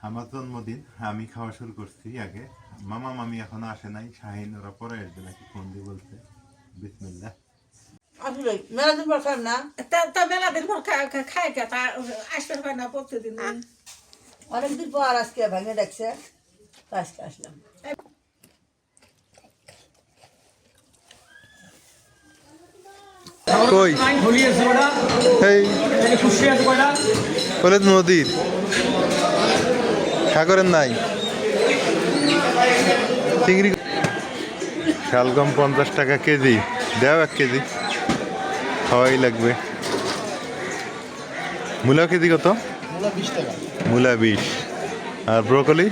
আমার জন্মদিন আমি খাওয়া শুরু করছি আগে। মামা মামি এখনো আসে নাই, শাহিন ওরা পরে আসবে নাকি ফোন দিয়ে বলছে। বিসমিল্লাহ। আসলে মেলা দিন পর খাম না, তা মেলা দিন পর খায় কে তা আসতে হয় না প্রতিদিন। অনেকদিন পর আজকে ভাঙে দেখছে, তো আজকে আসলাম। কই এই বলে নদীর সাগরের নাই চিংড়ি। শালগম 50 টাকা কেজি, দেও 1 কেজি, খাওয়াই লাগবে। মূলা কেজি কত? মূলা 20 আর ব্রোকলি।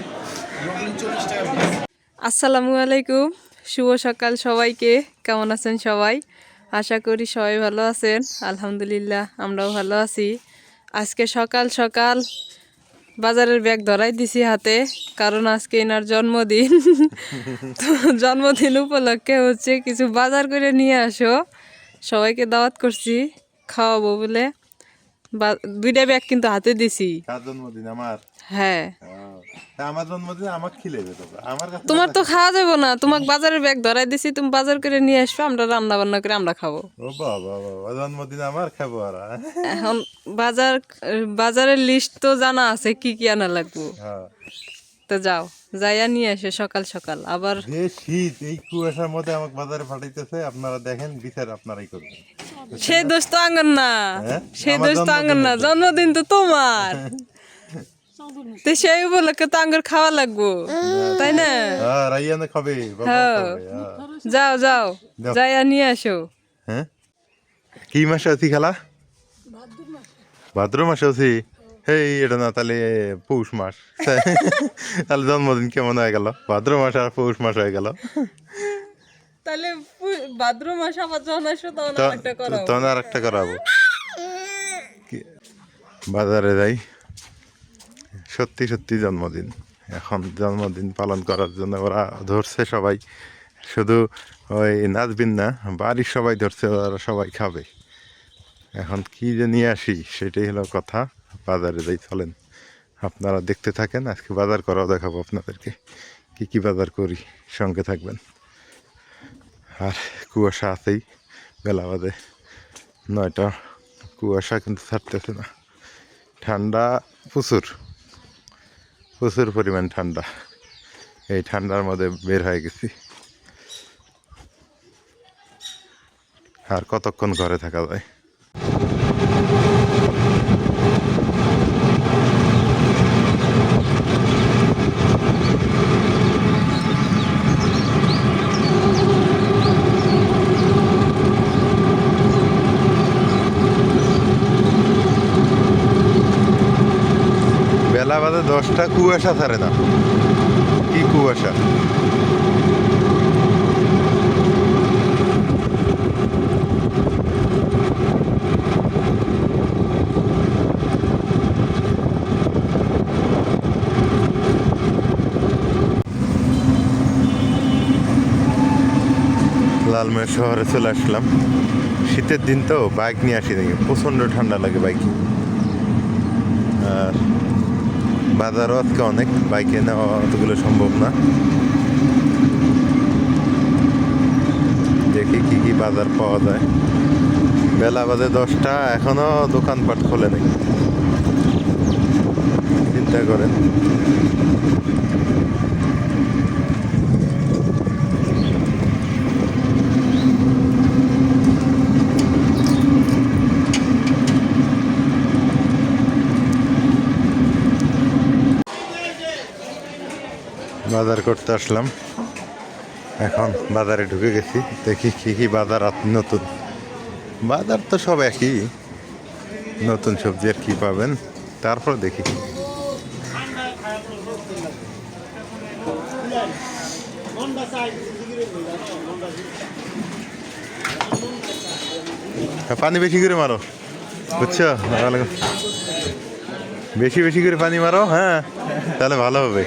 আসসালামু আলাইকুম, শুভ সকাল সবাইকে। কেমন আছেন সবাই? আশা করি সবাই ভালো আছেন। আলহামদুলিল্লাহ আমরাও ভালো আছি। আজকে সকাল সকাল বাজারের ব্যাগ ধরাই দিছি হাতে, কারণ আজকে এনার জন্মদিন। তো জন্মদিন উপলক্ষে হচ্ছে কিছু বাজার করে নিয়ে আসো, সবাইকে দাওয়াত করছি খাওয়াবো বলে। 2টা ব্যাগ কিন্তু হাতে দিছি। কার জন্মদিন? আমার। হ্যাঁ, আমার জন্মদিন আমাকে খিলেবে তো, আমার কাছে তোমার তো খাওয়া যাবো না, তোমাকে বাজারের ব্যাগ ধরাই দিছি, তুমি বাজার করে নিয়ে আসবে, আমরা রান্না বান্না করে আমরা খাবো। ও বাবা বাবা, জন্মদিন আমার খাবো আর এখন বাজারের লিস্ট তো জানা আছে কি কি আনা লাগবো। হ্যাঁ। তো যাও, যাইয়া নিয়ে আসে সকাল সকাল। আবার যে শীত, এই কুয়াশার মধ্যে আমাকে বাজারে পাঠাইতেছে, আপনারা দেখেন, বিচার আপনারাই করবেন। সেই দোষ তো আঙ্গন না, হ্যাঁ? সেই আমার দোষ তো আঙ্গন না, জন্মদিনের দোষ। জন্মদিন তো তোমার। তো সেই উপলক্ষে তো আঙ্গুর খাওয়া লাগবো, তাই না? হ্যাঁ, রাইয়ানে খাবে, বাবা হ্যাঁ। খাবে, হ্যাঁ। যাও যাও, যাও। যাইয়া নিয়ে আসো। হ্যাঁ, কি মাসে আছি খালা? ভাদ্র মাসে আছি। এই এটা না, তাহলে পৌষ মাস। তাহলে জন্মদিন কেমন হয়ে গেল? ভাদ্র মাস আর পৌষ মাস হয়ে গেল। তাহলে ভাদ্র মাস আবার যখন আসবে তখন একটা করাবো। তখন আর একটা করাবো। বাজারে যাই, সত্যি সত্যি জন্মদিন। এখন জন্মদিন পালন করার জন্য ওরা ধরছে সবাই, শুধু ওই নাচবিন না, বাড়ির সবাই ধরছে, ওরা সবাই খাবে। এখন কি যে নিয়ে আসি সেটাই হলো কথা। বাজারে যাই, চলেন আপনারা দেখতে থাকেন। আজকে বাজার করাও দেখাবো আপনাদেরকে, কি কি বাজার করি, সঙ্গে থাকবেন। আর কুয়াশা আছেই, বেলা বাজে 9টা, কুয়াশা কিন্তু ছাড়তেছে না। ঠান্ডা প্রচুর, প্রচুর পরিমাণ ঠান্ডা। এই ঠান্ডার মধ্যে বের হয়ে গেছি, আর কতক্ষণ ঘরে থাকা যায়। বেলা বাজে 10টা, কুয়াশা ছাড়ে না। কি কুয়াশা! লালমোহর শহরে চলে আসলাম। শীতের দিন তো বাইক নিয়ে আসি নাকি, প্রচণ্ড ঠান্ডা লাগে বাইকে। আর বাজারও আজকে অনেক, বাইকে নেওয়া অতগুলো সম্ভব না। দেখি কি কি বাজার পাওয়া যায়। বেলা বাজে 10টা, এখনো দোকানপাট খোলে নেই। চিন্তা করেন। বাজার করতে আসলাম, এখন বাজারে ঢুকে গেছি। দেখি কি কি বাজার নতুন। বাজার তো সব একই, নতুন সবজি আর কি পাবেন, তারপর দেখি। পানি বেশি করে মারো, বুঝছো? বেশি বেশি করে পানি মারো, হ্যাঁ, তাহলে ভালো হবে।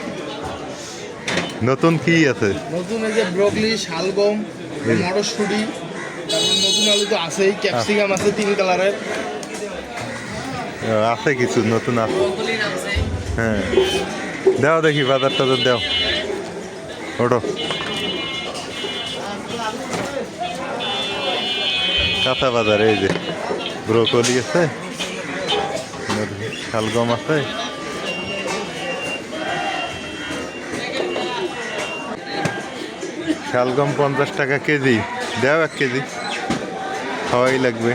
নতুন কি আছে? নতুন এই যে ব্রকলি, শালগম, মটরশুঁটি, তারপর নতুন আলু তো আছেই, ক্যাপসিকাম আছে 3 কালারের। আছে কিছু নতুন আছে, হ্যাঁ। দাও দেখি বাজার টাজার দাও ওটো কাঁচা বাজার এই যে ব্রোকলি আছে শালগম আছে শালগম 50 টাকা কেজি দাও 1 কেজি খাওয়াই লাগবে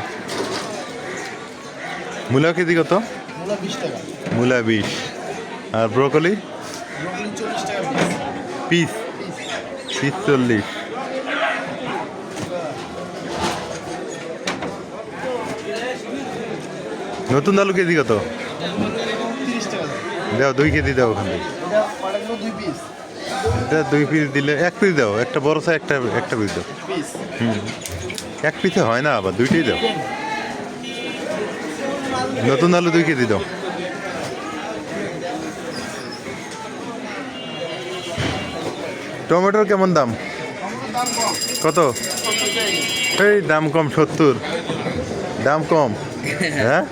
মূলা কেজি কত মূলা 20 টাকা মূলা 20 আর ব্রোকলি ব্রোকলি 40 টাকা পিস পিস 40 নতুন আলু কেজি কত 30 টাকা দাও 2 কেজি দাও ওখানে এটা অর্ডার 2 পিস এটা 2 পিস দিলে 1 পিস দাও একটা বড় সাইজ একটা পিস দাও পিস এক পিসে হয় না আবার দুইটাই দাও নতুন আলু 2 কেজি দাও টমেটোর কেমন দাম কত এই দাম কম 70 দাম কম হ্যাঁ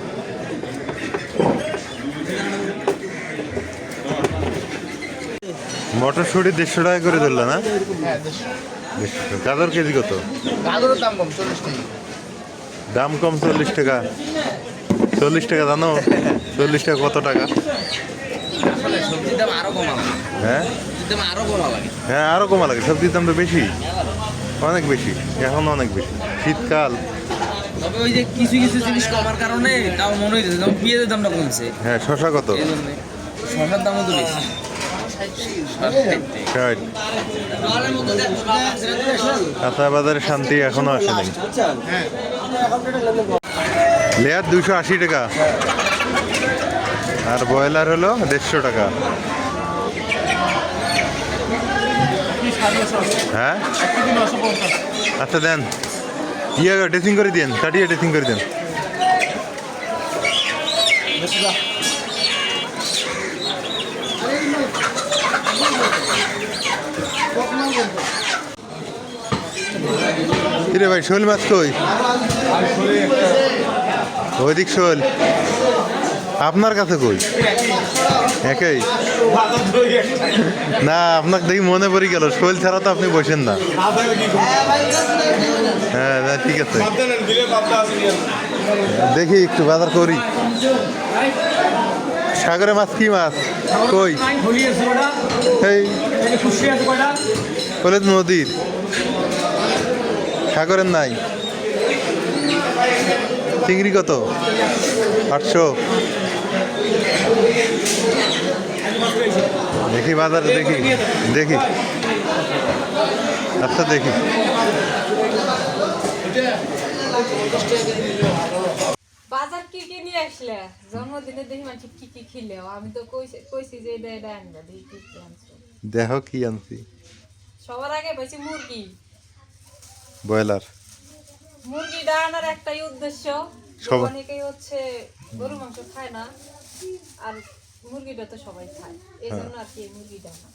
মটরশুঁটি 150 টাকা করে ধরলো না হ্যাঁ 150 গাজর কেজি কত গাজরের দাম কম 40 টাকা দাম কম 40 টাকা 40 টাকা জানো 40 টাকা কত টাকা আসলে সবজির দাম আরো কমা লাগে হ্যাঁ সবজির দাম আরো কমা লাগে হ্যাঁ আরো কমা লাগে সবজির দাম তো বেশি অনেক বেশি এখন অনেক বেশি শীতকাল তবে ওই যে কিছু কিছু জিনিস কমার কারণে তাও মনে হইতেছে যেমন পেঁয়াজের দামটা কমছে হ্যাঁ শশা কত এই জন্য শসার দামও তো বেশি 60 কাঁচা বাজারে শান্তি এখনো আসে নাই লেয়ার 280 টাকা আর ব্রয়লার হলো 150 টাকা হ্যাঁ আচ্ছা দেন ইয়ে ড্রেসিং করে দিন কাটিয়ে ড্রেসিং করে দেন কিরে ভাই শোল মাছ কই ওইদিক শোল আপনার কাছে কই একই না আপনাকে দেখি মনে পড়ে গেল শোল ছাড়া তো আপনি বসেন না হ্যাঁ না ঠিক আছে দেখি একটু বাজার করি সাগরে মাছ কি মাছ কই এই বলে নদীর সাগরের নাই চিংড়ি কত 800 দেখি বাজারে দেখি দেখি আচ্ছা দেখি বাজার কি কি নিয়ে আসলে জন্মদিনে দেখি মানুষ কি কি খিলেও আমি তো কইছি যে এটা আনবা দেখি কি কি আনছো দেখো কি আনছি সবার আগে পাইছি মুরগি ব্রয়লার মুরগিটা আনার একটাই উদ্দেশ্য সবাই- অনেকেই হচ্ছে গরু মাংস খায় না আর মুরগিটা তো সবাই খায় এই জন্য আর কি এই মুরগিটা আনা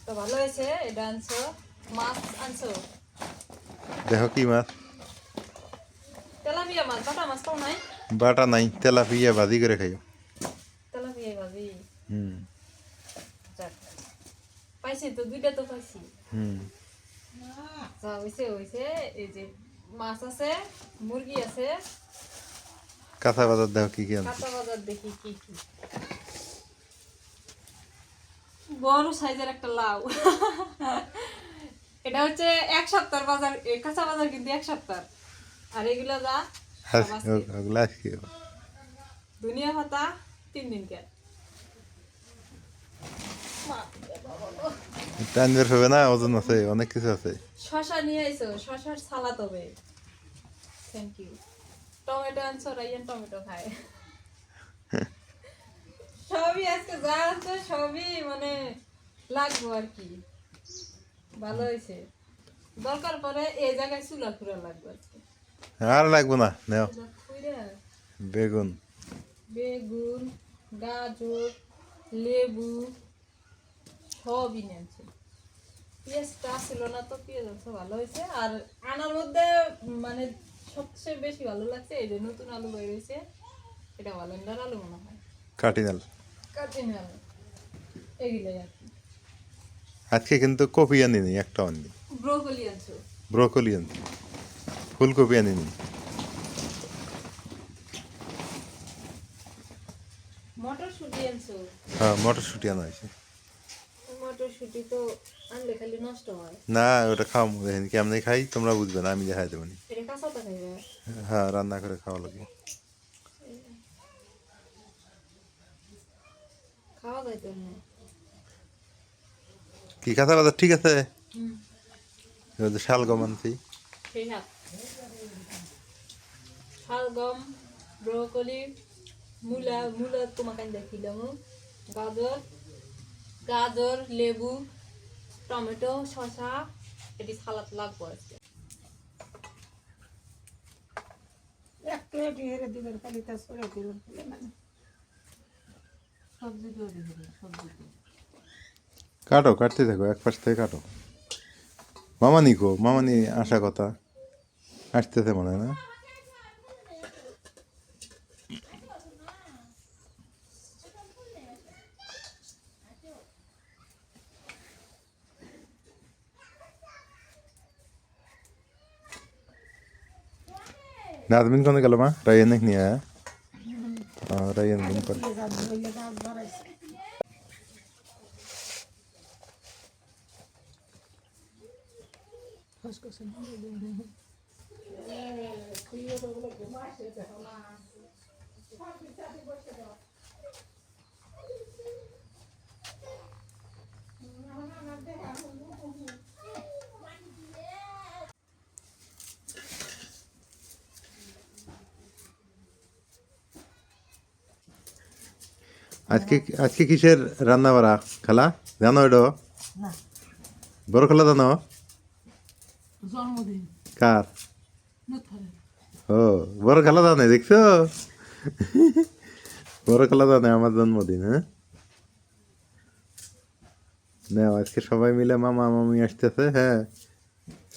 তো ভালো হয়েছে এটা আনছো মাছ আনছো দেখো কি মাছ তেলাপিয়া মাছ বাটা মাছ তো নাই বাটা নাই তেলাপিয়া ভাজি করে খাইও তেলাপিয়া ভাজি হুম যাক পাইছি তো দুইটা তো পাইছি হুম যা হয়েছে হয়েছে এই যে মাছ আছে মুরগি আছে কাঁচা বাজার দেখো কি কি আনছি কাঁচা বাজার দেখি কি কি বড় সাইজের একটা লাউ এটা হচ্ছে 1 সপ্তাহ বাজার কাঁচা বাজার কিন্তু 1 সপ্তাহ আর এগুলো যা গ্লাস কি দুনিয়া পাতা 3 দিন কে টাইমের হবে না ওজন আছে অনেক কিছু আছে শশা নিয়ে আইছো শশার সালাদ হবে থ্যাংক ইউ টমেটো আনছো রাইয়ান টমেটো খায় সবই আজকে যা আনছো সবই মানে লাগবো আর কি ভালো হয়েছে দরকার পরে এই জায়গায় চুলা খুঁড়া লাগবে আজকে আর লাগবো না নেও চুলা খুঁড়া বেগুন বেগুন গাজর লেবু সবই নিয়েছে পেঁয়াজটা ছিল না তো পেঁয়াজ আছে ভালো হয়েছে আর আনার মধ্যে মানে সবচেয়ে বেশি ভালো লাগছে এই যে নতুন আলু বের হয়েছে এটা ভালেন্ডার আলু মনে হয় কাটিনাল কাটিং আলু এগুলাই আর কি। আজকে কিন্তু কপি আনিনি একটা আনি, ব্রোকলি আনছো? ব্রোকলি আনছি, ফুলকপি আনিনি। মটরশুঁটি আনছো? হ্যাঁ মটরশুঁটি আনা হয়েছে। মটরশুঁটি তো আনলে খালি নষ্ট হয়। না ওটা খাওয়া দেখেন কেমনি খাই তোমরা বুঝবে না, আমি দেখাই দেবো নি। এটা কাঁচাটা খাইবে? হ্যাঁ রান্না করে খাওয়া লাগে। খাওয়া যাইতো না। কি কাঁচা বাজার ঠিক আছে? শালগম আনছি। সেই হাত শালগম, ব্রোকলি, মূলা, মূলা তোমাকে দেখিলাম, গাজর, গাজর, লেবু, টমেটো, শসা, এটি সালাদ লাগবো আজকে। একটু এটি হেরে দিবেন খালি তা সরে দিবেন খালি মানে সবজি তৈরি হবে, সবজি কাটো, কাটতে থাকো, এক পাশ থেকে কাটো। মামানি গো, মামানি আসা কথা, আসতেছে মনে হয় না? নাজমিন কোনে গেল মা? রায়ান নিয়ে রায়ান ঘুম করে। হইলে গাছ বাড়াইছে আজকে আজকে কিসের রান্না বাড়া খালা জানো? এটা না, বড় খালা জানো? জন্মদিন কার? নথরে ও বড় খালা জানে, দেখছো? বড় খালা জানে আমার জন্মদিন। হ্যাঁ না আজকে সবাই মিলে মামা মামি আসতেছে। হ্যাঁ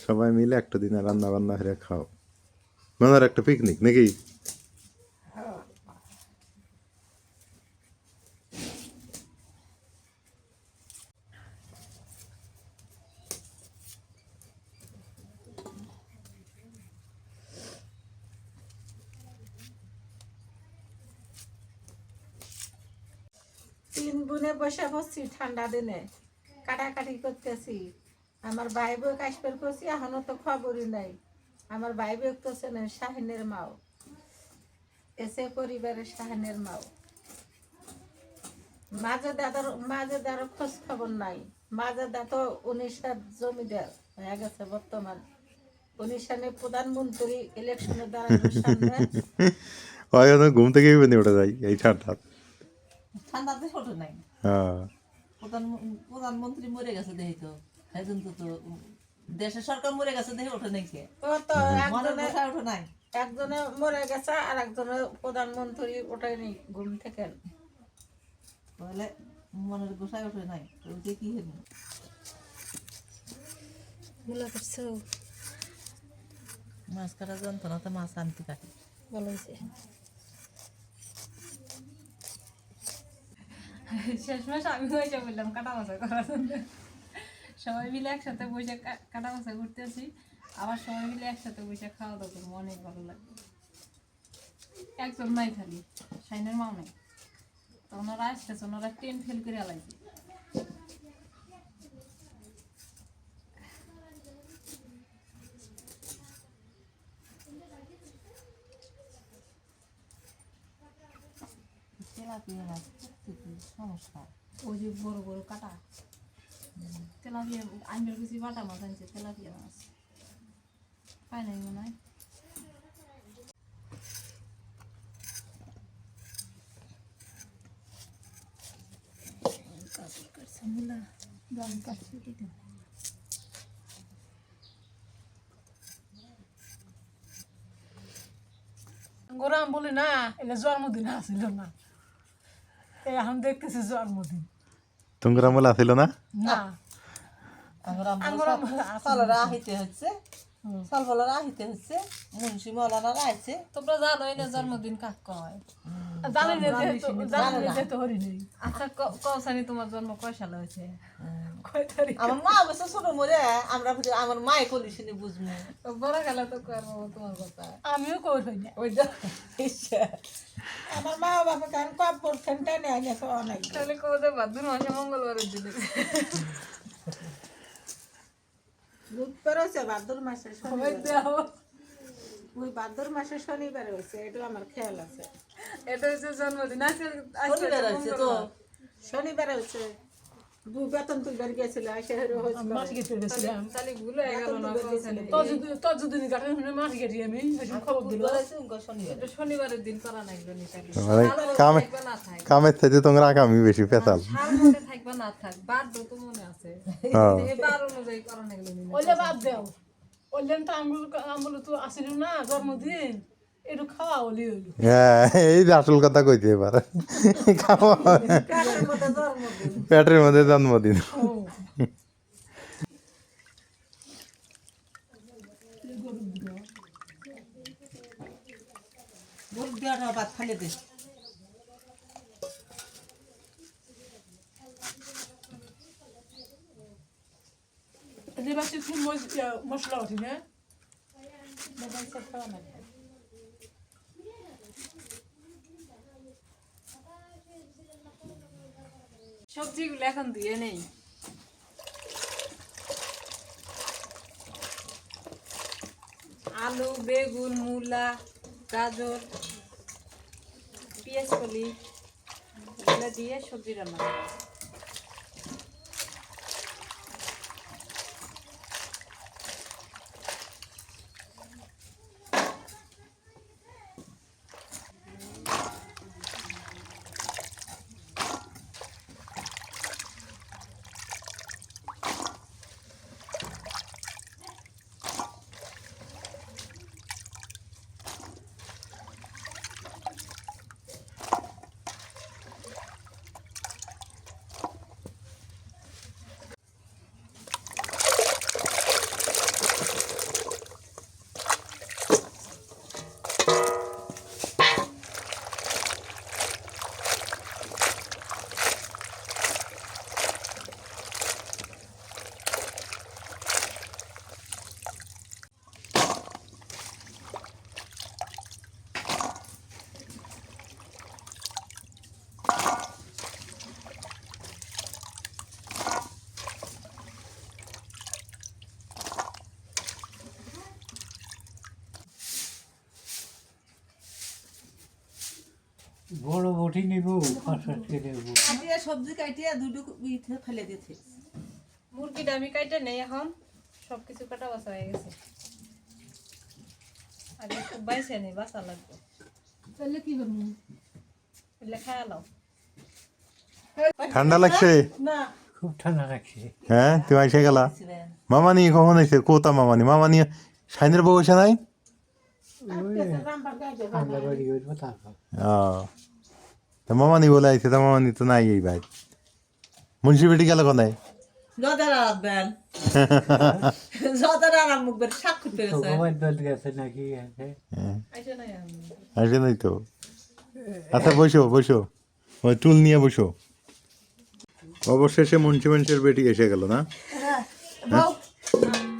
সবাই মিলে একটা দিনে রান্না বান্না করে খাও, মনের একটা পিকনিক নাকি? তিন বোনে বসে বসছি ঠান্ডা দিনে কাটাকাটি করতেছি। আমার ভাই বউ কাশপের করছি, এখনো তো খবরই নাই। আমার ভাই বউ তো চেনেন শাহিনের মাও, এসে পরিবারের শাহিনের মাও। মাঝে দাদার খোঁজ খবর নাই। মাঝে দা তো 19 জমিদার হয়ে গেছে বর্তমান। 19 প্রধানমন্ত্রী ইলেকশনে দাঁড়ানোর সামনে ওই জন্য ঘুম থেকে ওঠে যাই এই ঠান্ডা। ঠান্ডাতে ছোট নাই। হ্যাঁ প্রধানমন্ত্রী মরে গেছে দেখি তো, একজন তো দেশের সরকার মরে গেছে দেখে ওঠে নাই কে? ও তো মনে একজনে বসায় ওঠে নাই। একজনে মরে গেছে আর একজনে প্রধানমন্ত্রী ওঠায়নি ঘুম থেকে। তাহলে মনের গোসায় ওঠে নাই, ওইটা কি হলো? মূলা করছো? মাছ কাটা যন্ত্রণাতে মাছ আনতে কাটি। ভালো হয়েছে। শেষমেশ আমি হয়েছে বললাম কাটা মাছা করার জন্য। সবাই মিলে একসাথে বসে কাটা মাছা করতেছি, আবার সবাই মিলে একসাথে বসে খাওয়া দাওয়া করবো, অনেক ভালো লাগবে। একজন নাই খালি, শাইনের মাও নাই। তো ওনারা আসতেছে, ওনারা ট্রেন ফেল করে আলাইছে। তেলাপিয়া মাছ সমস্যা। ওই যে বড় বড় কাটা তেলাপিয়া, আইনের কিছু বাটা মাছ আনছে, তেলাপিয়া মাছ পায় নাই মনে হয়। গোরাম বলি না, এটা জন্মদিন আসিল না, এখন দেখতেছি জন্মদিন। তোমরা আমল আসিল না? না সালরা আহিতে হচ্ছে, সালফলারা আহিতে হচ্ছে, মুন্সি মৌলানারা আছে। তোমরা জানোই না জন্মদিন কাক কয়। আচ্ছা কৌসানি তোমার জন্ম কয় সালে হয়েছে? কয় তারিখ? আমার মা অবশ্য ছোট মরে আমরা আমার মায়ে কলিসিনি বুঝবো বড় গেলে তো করবো তোমার কথা। আমিও কই হই না ওইটা ইচ্ছা। আমার মা বাবা কারণ কপ করছেন টেনে আইনে তো অনেক তাহলে কোথায় ভাদ্র মাসে মঙ্গলবারের দিনে দুধ পেরোছে ভাদ্র মাসে সবাই শনিবার দেওয়া। ওই ভাদ্র মাসে শনিবার হয়েছে এটা আমার খেয়াল আছে এটা হচ্ছে জন্মদিন। আজকে শনিবার আছে তো শনিবার হয়েছে বেতন তুলবার গেছিল এসে হেরো হয়েছিল তাহলে ভুল হয়ে গেল না কৌসানি। বলেছে উনকো শনিবার। এটা শনিবারের দিন করা লাগবে নি তাহলে। মানে কামে থাকবে না থাক, কামের থেকে তোমরা আগামী বেশি পেতাল। সার মধ্যে থাকবে না থাক, বাদ তো মনে আছে। হ্যাঁ এই বার অনুযায়ী করা লাগবে নি। ওইলে বাদ দেও ওইলেন তো আমগুলো তো আসিল না জন্মদিন একটু খাওয়া হলি হইল হ্যাঁ এই যে আসল কথা কইতে পারে খাওয়া পেটের মধ্যে জন্মদিন। গরু দেওয়াটা ভাত খাইয়ে দে। মশলা উঠি না সবজিগুলো এখন ধুয়ে নেই। আলু, বেগুন, মূলা, গাজর, পেঁয়াজ কলি এগুলো দিয়ে সবজি রান্না করব। বড় বটি নিব ফাঁসকে নেব কাটিয়ে সবজি কাটিয়ে দুটো ইতে ফেলে দিতে। মুরগিটা আমি কাইটে নেই এখন, সবকিছু কাটা বাছা হয়ে গেছে। আগে খুব বাইছে নেই, বাছা লাগবে। তাহলে কি করবো এলে খায়া লাও। ঠান্ডা লাগছে? না খুব ঠান্ডা লাগছে হ্যাঁ তুমি এসে গেলা? মামানি কখন এসে? কোথা মামানি? মামানি সাইনের বউ এসে নাই? ঠান্ডা বাড়ি উঠবো তারপর তা মামানি বলে আইছে, তা মামানি তো নাই এই ভাই। মুন্সি বেটি গেল কোনায়? জদার আরাধবেন জদার আরাম মুখবেন সাক্ষর পেয়েছে। মোবাইল বেল গেছে নাকি আছে আইসে নাই আমি। আসে নাই তো। আচ্ছা বসো বসো, ওই টুল নিয়ে বসো। অবশেষে মুন্সি মানুষের বেটি এসে গেল না? বউ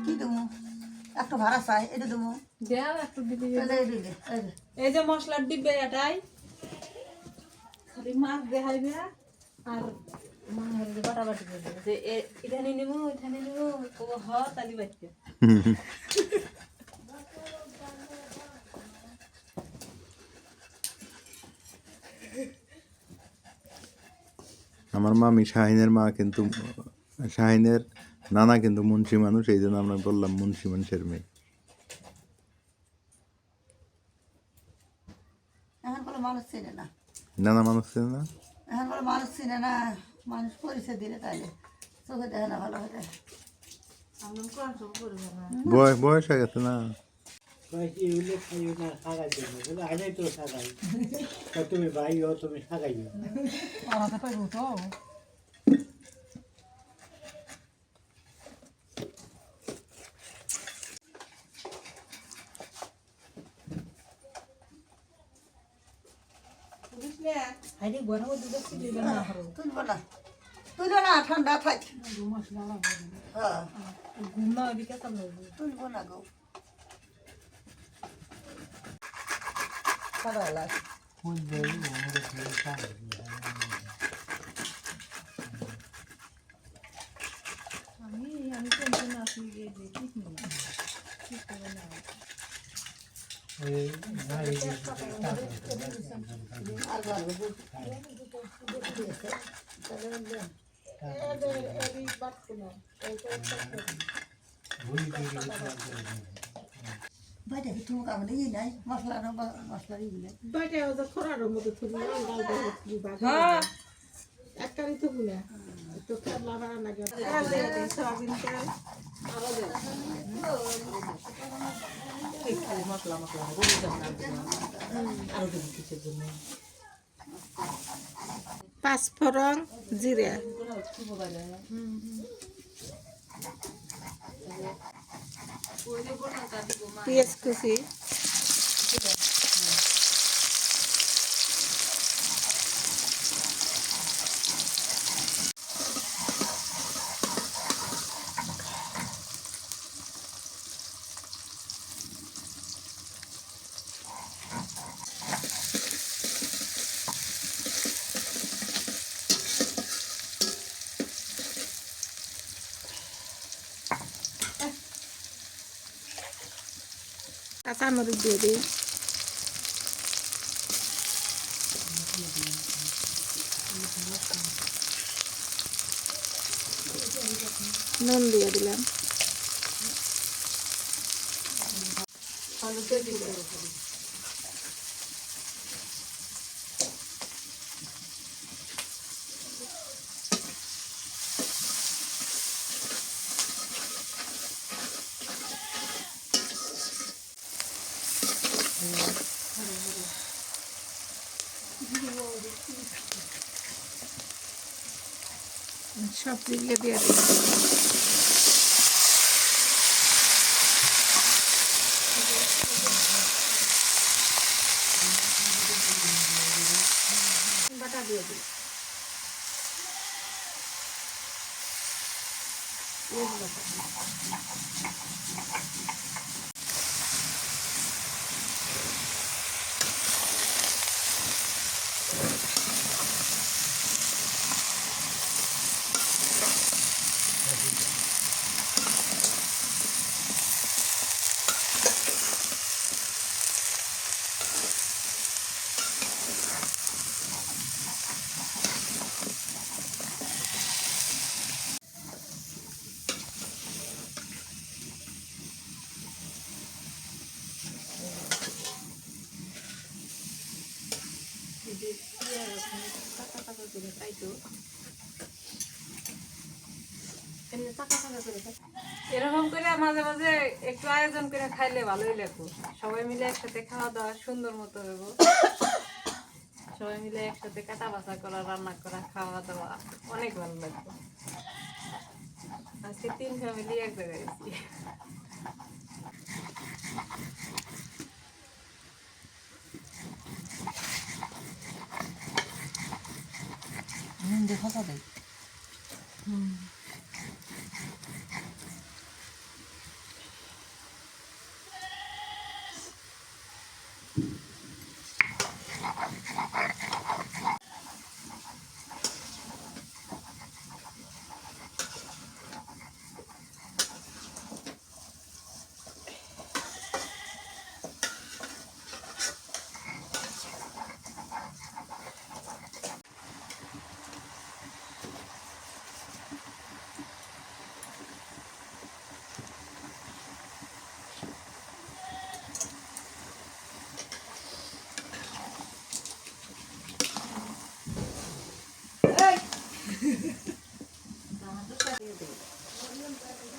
কি দেবো? একটু ভাড়া চাই, এটা দেবো। দেও একটু দিবি। দিলে এই যে মশলার ডিব্বে এটাই খালি মাছ দেখাইবে আর বাটাবাটি করবে যে এখানে নেব ওইখানে নেব, কবো হ তালি বাচ্চা। আমার মামি শাহিনের মা কিন্তু, শাহিনের নানা কিন্তু মুন্সি মানুষ, এই জন্য আমরা বললাম মুন্সি মানুষের মেয়ে। এখন কোনো মানুষ চিনে না, নানা মানুষ চেনে না? এখন কোনো মানুষ চিনে না, মানুষ পরিচয় দিলে তাইলে চোখে দেখে না ভালো হয়ে বয়স হয়ে গেছে না? এগুলো খাইও না সাগাই জন্য বলে আইনাই তো সাগাই তুমি ভাই হো তুমি সাগাইও আমাকে পাইব তো তুলবো না তুলো না ঠান্ডা থাক হ্যাঁ তুলবো না গো সারা ফুল দেই আমাদের খেয়ে খাই এই না এই আর বাড়বো বাইরে তুমি কামড়ে ই নাই মশলা না মশলা ই নাই বাইরে ওদের খরার মধ্যে থুবি হ্যাঁ একটারই থুবি না তো খেলা ভাড়া লাগে সয়াবিন তেল আরো দেয় খালি মশলা মশলা গরু যেমন আরো দেবো কিছুর জন্য পাঁচফোড়ন জিরে পেঁয়াজ কুচি কাঁচামরিচ দিয়ে দিই নুন দিয়ে দিলাম সব দিলে দিয়ে দিই বাটা দিয়ে দিই এরকম করে মাঝে মাঝে একটু আয়োজন করে খাইলে ভালোই লাগবে সবাই মিলে একসাথে খাওয়া দাওয়া সুন্দর মতো হইব সবাই মিলে একসাথে কাটা বাছা করা রান্না করা খাওয়া দাওয়া অনেক ভালো লাগবে আজকে 3 ফ্যামিলি এক জায়গায় গেছি দেখা যাবে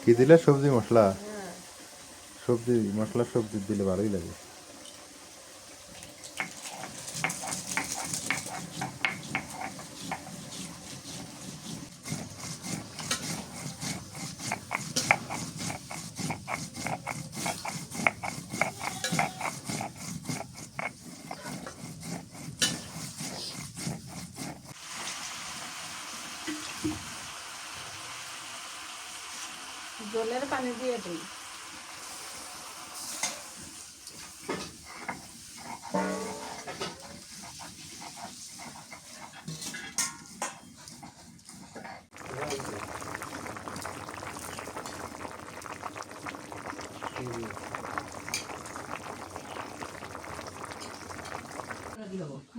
কি দিলে সবজি মশলা সবজি মশলা সবজি দিলে ভালোই লাগে জলের পানি দিয়ে দিই।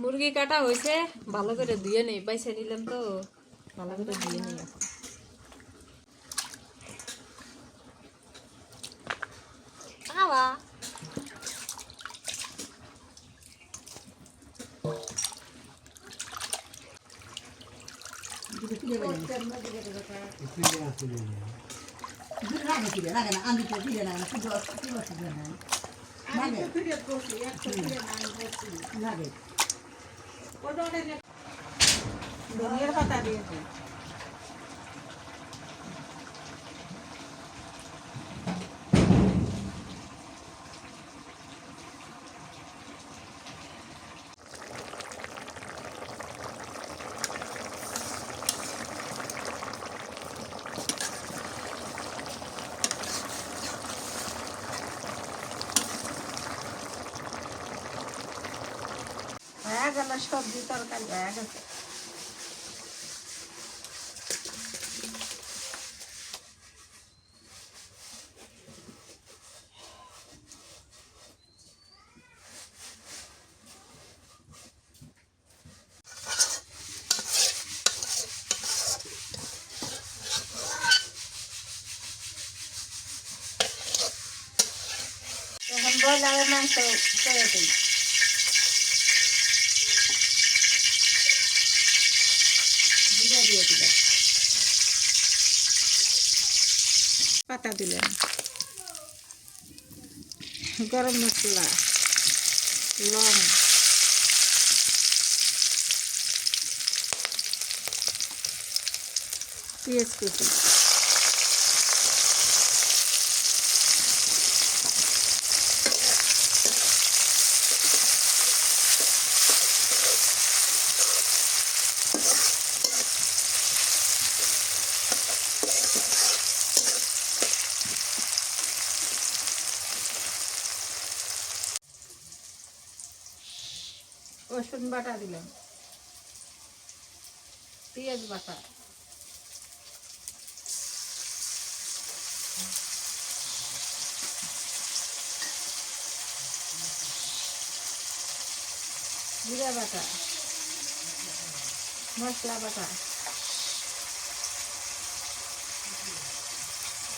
মুরগি কাটা হয়েছে, ভালো করে ধুয়ে নেই, বাইসে নিলাম তো, ভালো করে ধুয়ে নেই এখন। আবা লাগে না আমি তো ফিরে না শুধু লাগে ফিরে বসি, একটু ফিরে না বসি। লাগে ধনিয়ার পাতা দিয়ে দিই। হয়ে গেল সবজি তরকারি হয়ে গেছে। এখন ব্রয়লারের মাংস করে দিই। জিরা দিয়ে দিলাম, পাতা দিলাম, গরম মশলা, লং, পেঁয়াজ কুচি, রসুন বাটা দিলাম, পেঁয়াজ বাটা, জিরা বাটা, মশলা বাটা,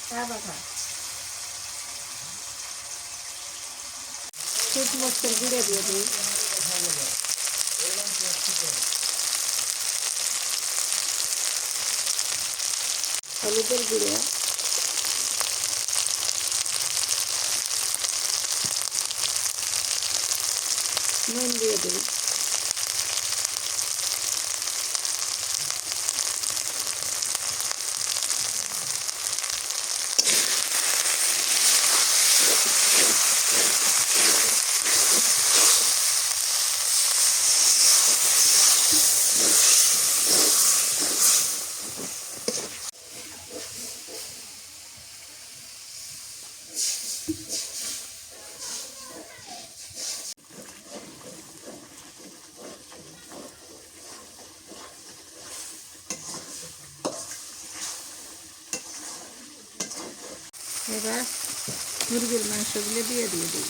চা বাটা, শুকনো মরিচের গুঁড়ো দিয়ে দিই, হলুদের গুঁড়ো, নুন দিয়ে দিই, এবার মুরগির মাংসগুলো দিয়ে দিই।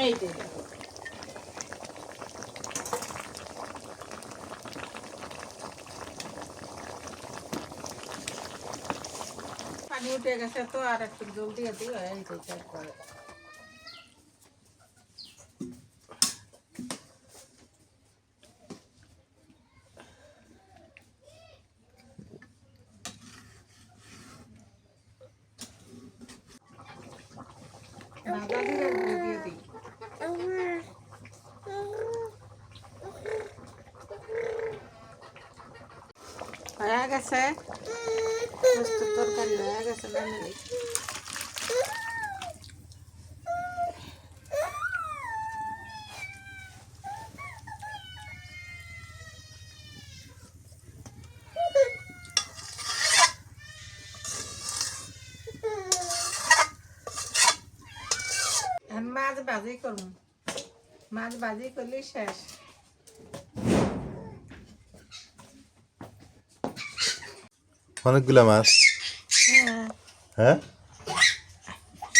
এই যে দেখো। পানি উঠে গেছে তো আর একটু জল দিয়ে দিই এই যে তারপরে ভাজা জিরার গুঁড়ো দিয়ে দিই। হয়ে গেছে প্রস্তুত তরকারি হয়ে গেছে নামিয়ে দিই। এখন মাছ ভাজি করবো, মাছ ভাজি করলে শেষ। অনেকগুলা মাছ। হ্যাঁ, হ্যাঁ,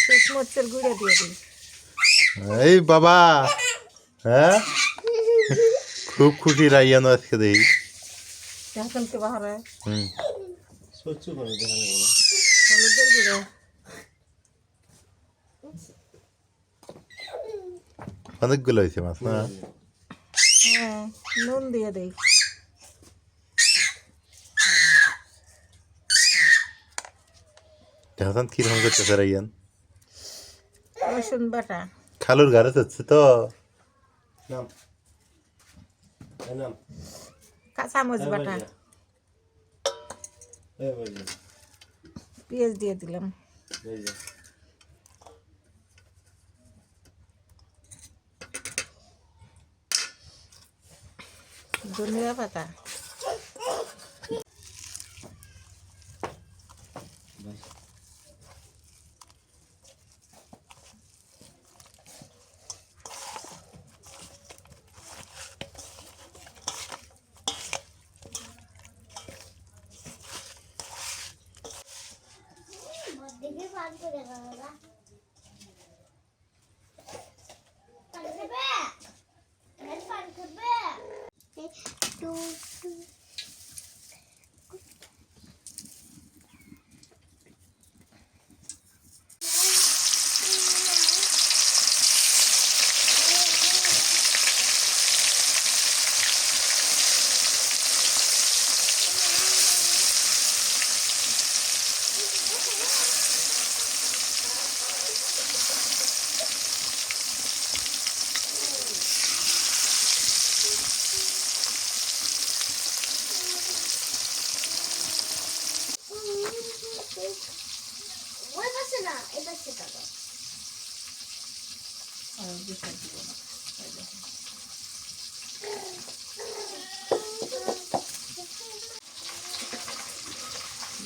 শুকনো মরিচের গুঁড়ো দিয়ে দিই। এই বাবা, হ্যাঁ, খুব খুশি রাইয়ান আজকে দেখি। এখন কি বাহারে হুম, সহ্য করে দেখা যাবে না। হলুদের গুঁড়ো, অনেকগুলো হয়েছে মাছ না? হ্যাঁ নুন দিয়ে দিই। এখন কিরকম করতেছে রাইয়ান? রসুন বাটা, খালুর ঘরে হচ্ছে তো। নাম এই নাম কাঁচামরিচ বাটা, এই বলি পেঁয়াজ দিয়ে দিলাম, এই যে ধনিয়া পাতা,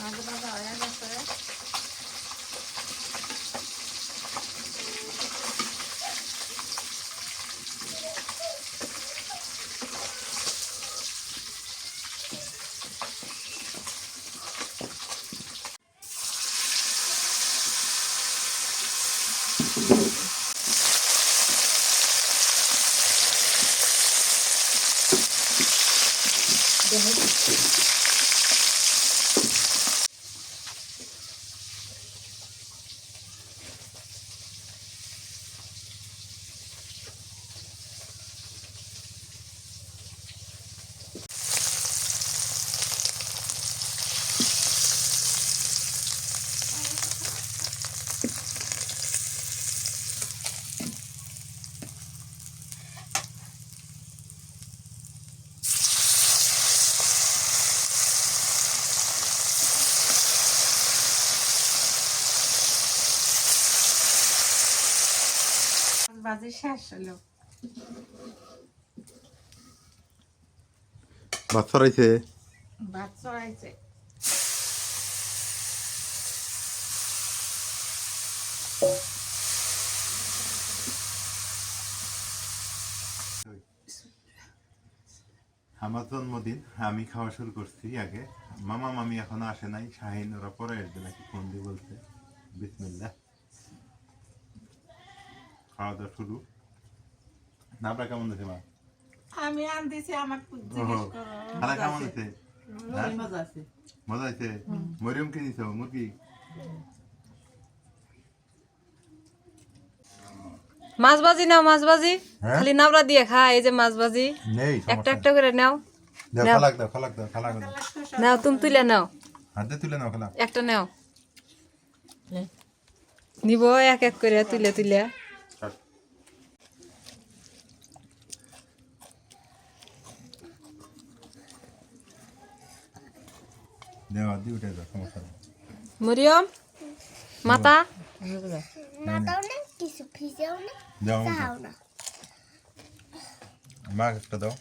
মাছ ভাজা হয়ে গেছে। ভাজি শেষ হলো। মাছ ছড়াইছে। ভাত চড়াইছে। আমার জন্মদিন, আমি খাওয়া শুরু করছি আগে। মামা মামি এখনো আসে নাই, শাহিন ওরা পরে আসবে নাকি ফোন দিয়ে বলছে। বিসমিল্লাহ, খাওয়া দাওয়া শুরু। নাবড়া কেমন হয়েছে মা? আমি আন দিছি আমাকে ওহো, জিজ্ঞেস করো খালা কেমন হয়েছে? ওই মজা আছে মজা হয়েছে? মরিয়ম কি নিছো মুরগি? মাছ ভাজি নাও, মাছ ভাজি হ্যাঁ? খালি নাবড়া দিয়ে খা। এই যে মাছ ভাজি নেই একটা একটা করে নাও, দাও, নাও। খালাক দাও, খালাক দাও, খালাক দাও। নাও তুমি তুলে নাও, হাতে তুলে নাও খালা। একটা নাও। নে। নিব এক এক করে তুলে তুলে। কাট। দেওয়া দি উঠে যাও, সমস্যা নেই। মরিয়ম মাতা মাথাও না কিছু ভিজেও না দাও চাও না মা একটা দাও।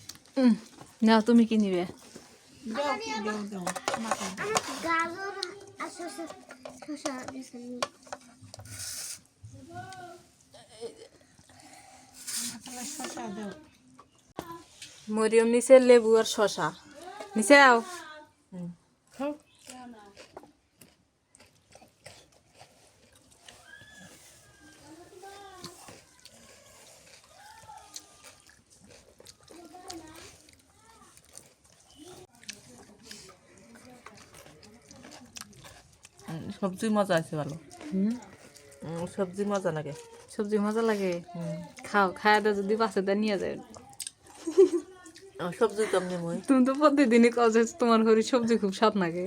নাও, তুমি কি নিবে? আমার গাজর আর শসা দিছে শসা দাও মরিয়ম নিচে লেবু আর শশা নিচে আও। সবজি মজা আছে ভালো সবজি মজা লাগে সবজি মজা লাগে, খাও। খায় দে, যদি বাসে দেয় নিয়ে যায়। সবজি কম নেই তুমি তো প্রতিদিনই কাজ, তোমার ঘরে সবজি খুব স্বাদ লাগে।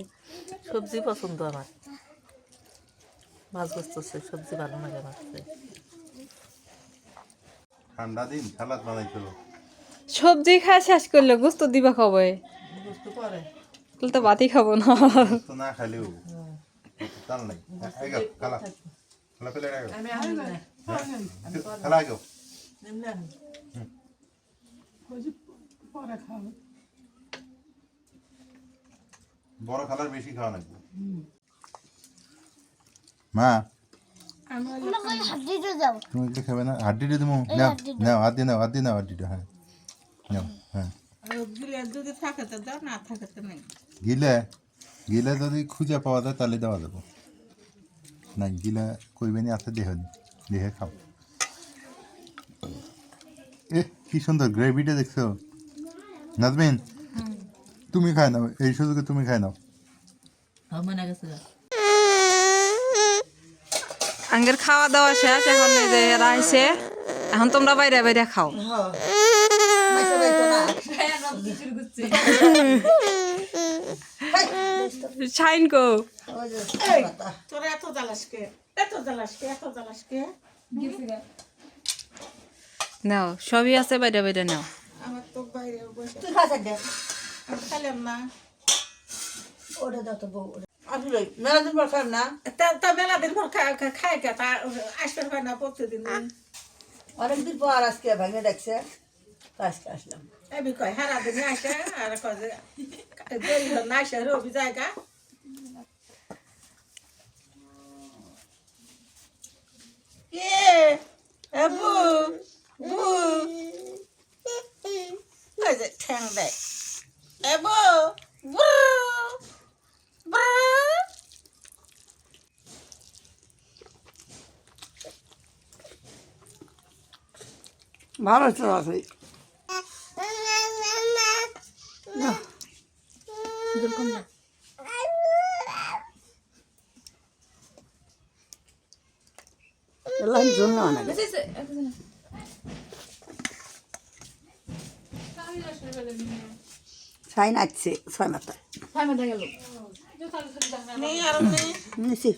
সবজি পছন্দ আমার মাছ বসতেছে সবজি ভালো লাগে আমার ঠান্ডা দিন সালাদ বানাইছো, সবজি খায় শেষ করলে গোস্ত দিবা খাবে, বুঝতে পারে তাহলে তো ভাতই খাবো না। তো না খাইলেও তাল নাই। এই গাও, খালা খালা ফেলে রাখো, আমি আনি না খালা আগে এমনি আনি পরে খাবো বড় খালার বেশি খাওয়া লাগবে। মা আমাকে হাঁটিতে যাও তুমি কি খাবে না? হাড্ডিটা দেবো, নাও নাও, হাড্ডি নাও, হাড্ডি নাও, হাড্ডিটা। হ্যাঁ নাও, হ্যাঁ। আর গিলে যদি থাকে তো দাও, না থাকে তো নেই। গিলে গিলে যদি খুঁজে পাওয়া যায় তাহলে দেওয়া যাবো, না গিলে কইবেনি আছে দেহ দেহে খাও। এ কি সুন্দর গ্রেভিটা দেখছো নাজমিন, তুমি খাই নাও, এই সুযোগে তুমি খাই নাও। মনে গেছে আঙ্গের খাওয়া দাওয়া শেষ, এখন এই যে এরা আইছে, এখন তোমরা বাইরে বাইরে খাও। মাইসা বাইতো না শাইন কো ওই যে পাতা তোরা এত জ্বালাসকে এত জ্বালাসকে এত জ্বালাসকে নাও, সবই আছে, বাইরে বাইরে নাও। আমার তো বাইরে বসে তুই খাস দে আমি খাইলাম না। ওটা দাও তো বউ আসলে মেলা দিন পর খাম না, তা মেলা দিন পর খাই কে তা আসতে হয় না প্রতিদিন। অনেকদিন পর আজকে ভাঙে দেখছে আজকে আসলাম। এবি কয় হারা দিন আসে আর কয় যে দেরি হল না আসে রবি জায়গা কে এবু বু ওই যে ঠ্যাং দেয় এবু বু বু ভালো তো আছে এলাম জন্য না সাইন আছে 6 মাথা নেই আর নেই নিছি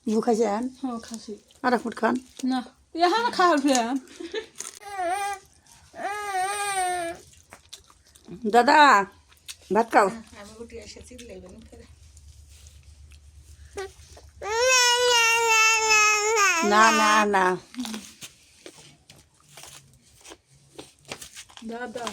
বু খাইছে আন আর ফুট খান না এখন খাওয়ার ফিরে দাদা ভাত খাও আমি উঠে এসেছি লেবেন করে না না না দাদা